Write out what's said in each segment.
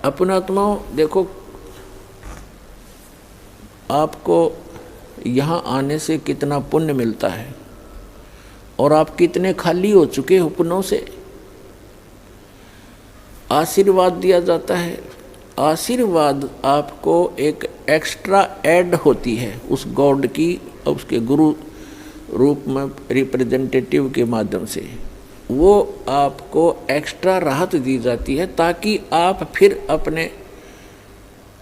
अपने आत्माओं देखो, आपको यहाँ आने से कितना पुण्य मिलता है और आप कितने खाली हो चुके हो पुण्यों से। आशीर्वाद दिया जाता है, आशीर्वाद आपको एक एक्स्ट्रा ऐड होती है उस गॉड की, उसके गुरु रूप में रिप्रेजेंटेटिव के माध्यम से वो आपको एक्स्ट्रा राहत दी जाती है, ताकि आप फिर अपने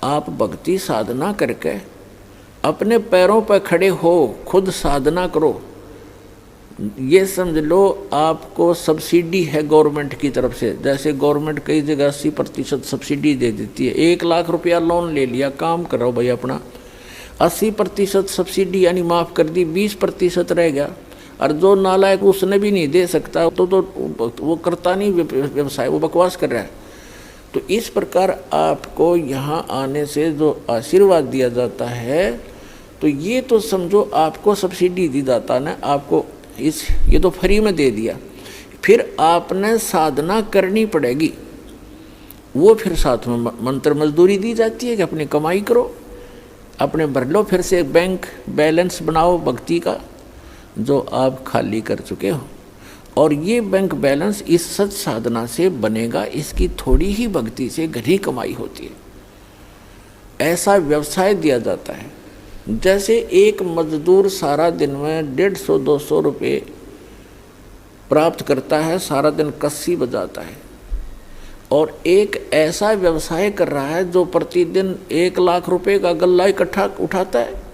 आप भक्ति साधना करके अपने पैरों पर खड़े हो, खुद साधना करो। ये समझ लो आपको सब्सिडी है गवर्नमेंट की तरफ से। जैसे गवर्नमेंट कई जगह 80% सब्सिडी दे देती है। 1 लाख रुपया लोन ले लिया, काम करो भाई अपना, 80% सब्सिडी यानी माफ़ कर दी, 20% रह गया। और जो नालायक उसने भी नहीं दे सकता तो वो करता नहीं व्यवसाय, वो बकवास कर रहा है। तो इस प्रकार आपको यहाँ आने से जो आशीर्वाद दिया जाता है, तो ये तो समझो आपको सब्सिडी दी जाता ना, आपको ये तो फ्री में दे दिया। फिर आपने साधना करनी पड़ेगी, वो फिर साथ में मंत्र मजदूरी दी जाती है कि अपनी कमाई करो, अपने भर लो, फिर से बैंक बैलेंस बनाओ भक्ति का जो आप खाली कर चुके हो। और ये बैंक बैलेंस इस सच साधना से बनेगा, इसकी थोड़ी ही भक्ति से घनी कमाई होती है। ऐसा व्यवसाय दिया जाता है। जैसे एक मजदूर सारा दिन में 150-200 रुपये प्राप्त करता है, सारा दिन कस्सी बजाता है, और एक ऐसा व्यवसाय कर रहा है जो प्रतिदिन 1 लाख रुपए का गल्ला इकट्ठा उठाता है।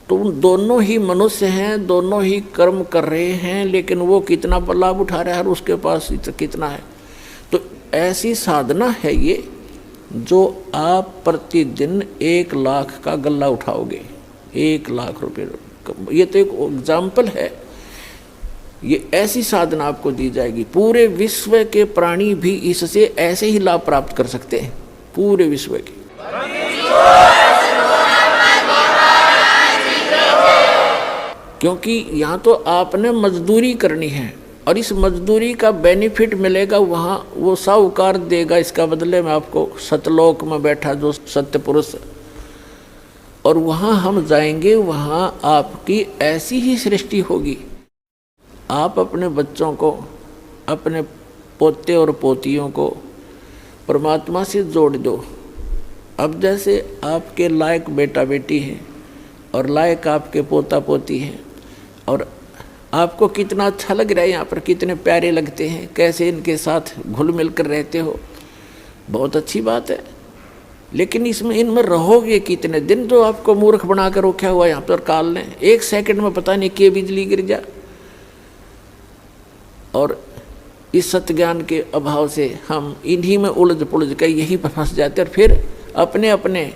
तो दोनों ही मनुष्य हैं, दोनों ही कर्म कर रहे हैं, लेकिन वो कितना लाभ उठा रहा है और उसके पास कितना है। तो ऐसी साधना है ये, जो आप प्रतिदिन 1 लाख का गल्ला उठाओगे, 1 लाख रुपये। ये तो एक एग्जाम्पल है। ये ऐसी साधना आपको दी जाएगी, पूरे विश्व के प्राणी भी इससे ऐसे ही लाभ प्राप्त कर सकते हैं, पूरे विश्व के। क्योंकि यहाँ तो आपने मजदूरी करनी है और इस मजदूरी का बेनिफिट मिलेगा वहाँ, वो साहूकार देगा इसका बदले में आपको, सतलोक में बैठा जो सत्य पुरुष। और वहाँ हम जाएंगे, वहाँ आपकी ऐसी ही सृष्टि होगी। आप अपने बच्चों को, अपने पोते और पोतियों को परमात्मा से जोड़ दो। अब जैसे आपके लायक बेटा बेटी हैं और लायक आपके पोता पोती हैं, और आपको कितना अच्छा लग रहा है, यहाँ पर कितने प्यारे लगते हैं, कैसे इनके साथ घुल मिल कर रहते हो, बहुत अच्छी बात है। लेकिन इसमें इनमें रहोगे कितने दिन? जो आपको मूर्ख बना कर रखा हुआ यहाँ पर काल ने, 1 सेकंड में पता नहीं कि बिजली गिर जा। और इस सत्य ज्ञान के अभाव से हम इन्हीं में उलझ पुलझ कर यहीं पर फंस जाते, और फिर अपने अपने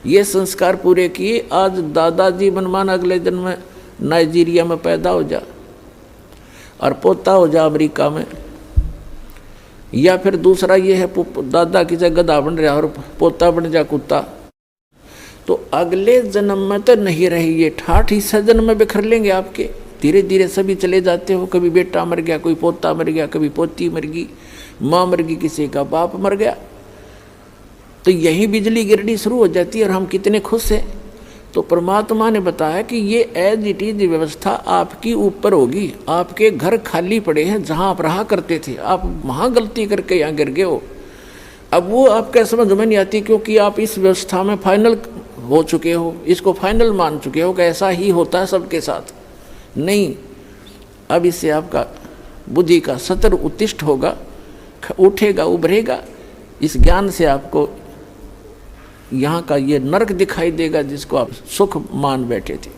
ये संस्कार पूरे किए। आज दादाजी मनमान अगले जन्म में नाइजीरिया में पैदा हो जा और पोता हो जा अमेरिका में, या फिर दूसरा ये है दादा की जगह गधा बन रहा और पोता बन जा कुत्ता। तो अगले जन्म में तो नहीं रही, ये ठाठ हिस्सा जन्म में बिखर लेंगे आपके। धीरे धीरे सभी चले जाते हो, कभी बेटा मर गया, कोई पोता मर गया, कभी पोती मर गई, माँ मर गई, किसी का बाप मर गया। तो यही बिजली गिरनी शुरू हो जाती है और हम कितने खुश हैं। तो परमात्मा ने बताया कि ये एज इट इज व्यवस्था आपकी ऊपर होगी। आपके घर खाली पड़े हैं, जहाँ आप रहा करते थे, आप वहाँ गलती करके यहाँ गिर गए हो। अब वो आपके समझ में नहीं आती, क्योंकि आप इस व्यवस्था में फाइनल हो चुके हो, इसको फाइनल मान चुके हो कि ऐसा ही होता है सबके साथ। नहीं, अब इससे आपका बुद्धि का सतर उत्तिष्ठ होगा, उठेगा, उभरेगा। इस ज्ञान से आपको यहाँ का ये नरक दिखाई देगा जिसको आप सुख मान बैठे थे।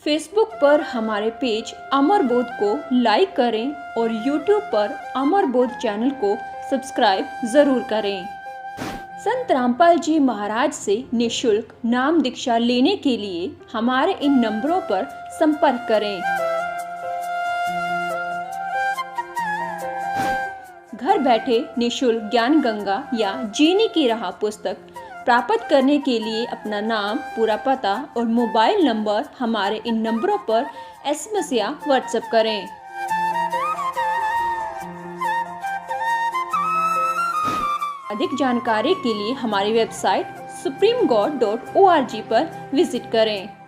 फेसबुक पर हमारे पेज अमर बोध को लाइक करें और यूट्यूब पर अमर बोध चैनल को सब्सक्राइब जरूर करें। संत रामपाल जी महाराज से निःशुल्क नाम दीक्षा लेने के लिए हमारे इन नंबरों पर संपर्क करें। घर बैठे निःशुल्क ज्ञान गंगा या जीने की राह पुस्तक प्राप्त करने के लिए अपना नाम, पूरा पता और मोबाइल नंबर हमारे इन नंबरों पर SMS या व्हाट्सएप करें। अधिक जानकारी के लिए हमारी वेबसाइट supremegod.org पर विजिट करें।